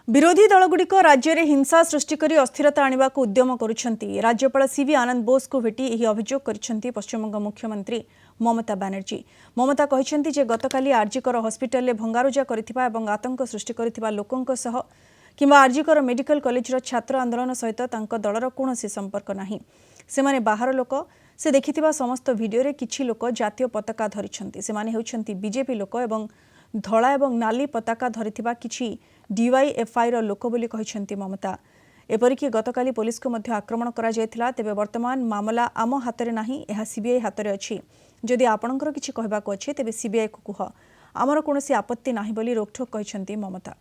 विरोधी दलगुड़िक राज्य में हिंसा सृष्टि कर अस्थिरता आने को उद्यम करुछंती। राज्यपाल सीवी आनंद बोस को भेटी यह अभियोग करिसेंती पश्चिमबंग मुख्यमंत्री ममता बनर्जी। ममता कहिसेंती जे गतकाली आरजीकर हॉस्पिटल में भंगारुजा करिथिबा एवं आतंक सृष्टि करिथिबा लोकंक सह किंबा आरजीकर मेडिकल कॉलेजर छात्र आंदोलन सहित तांको दलर कौनसी संपर्क नाही। सेमाने बाहर लोक से देखिथिबा समस्त वीडियो रे किछि लोक जातीय पताका धरिछंती। सेमाने हेउछंती बीजेपी लोक एवं धला एवं नाली पताका धरिथिबा किछि डीवाईएफआई रो लोक बोली कहिसेंती ममता। एपरिक गतकाली पुलिस को मध्य आक्रमण करा जायथिला। तेबे वर्तमान मामला आम हातरे नाही, एहा सीबीआई हातरे अछि। जदि आपणकर किछि कहबाको अछि तेबे सीबीआई को कुह, आमर कोनोसी आपत्ति नाही बोली रोकठोक कहिसेंती ममता।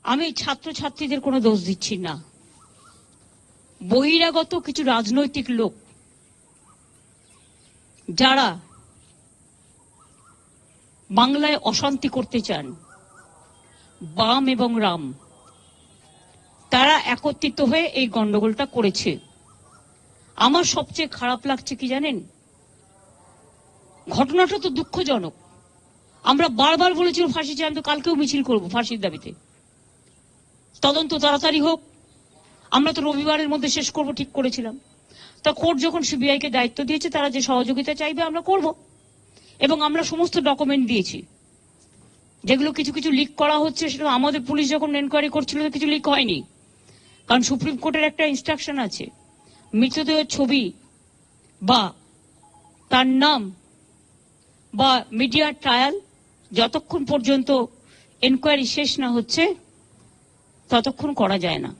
आमी छात्र छात्रीदेर कोनो दोष दिচ্ছি না। বহিরাগত কিছু রাজনৈতিক লোক যারা বাংলায় অশান্তি করতে চান, বাম এবং রাম, তারা একত্রিত হয়ে এই গন্ডগোলটা করেছে। আমার সবচেয়ে খারাপ লাগছে কি জানেন, ঘটনাটা তো দুঃখজনক। আমরা বারবার বলেছি ফাঁসি চাই, আমি তো কালকেও মিছিল করব ফাঁসির দাবিতে। তদন্ত তাড়াতাড়ি হোক, আমরা তো রবিবারের মধ্যে শেষ করব ঠিক করেছিলাম। তা কোর্ট যখন সিবিআই কে দায়িত্ব দিয়েছে, তারা যে সহযোগিতা চাইবে আমরা করব এবং আমরা সমস্ত ডকুমেন্ট দিয়েছি। যেগুলো কিছু কিছু লিক করা হচ্ছে, সেটা আমাদের পুলিশ যখন এনকোয়ারি করছিল কিছু লিক হয়নি, কারণ সুপ্রিম কোর্টের একটা ইনস্ট্রাকশন আছে, মৃতদেহের ছবি বা তার নাম বা মিডিয়া ট্রায়াল যতক্ষণ পর্যন্ত এনকোয়ারি শেষ না হচ্ছে ততক্ষণ করা যায় না।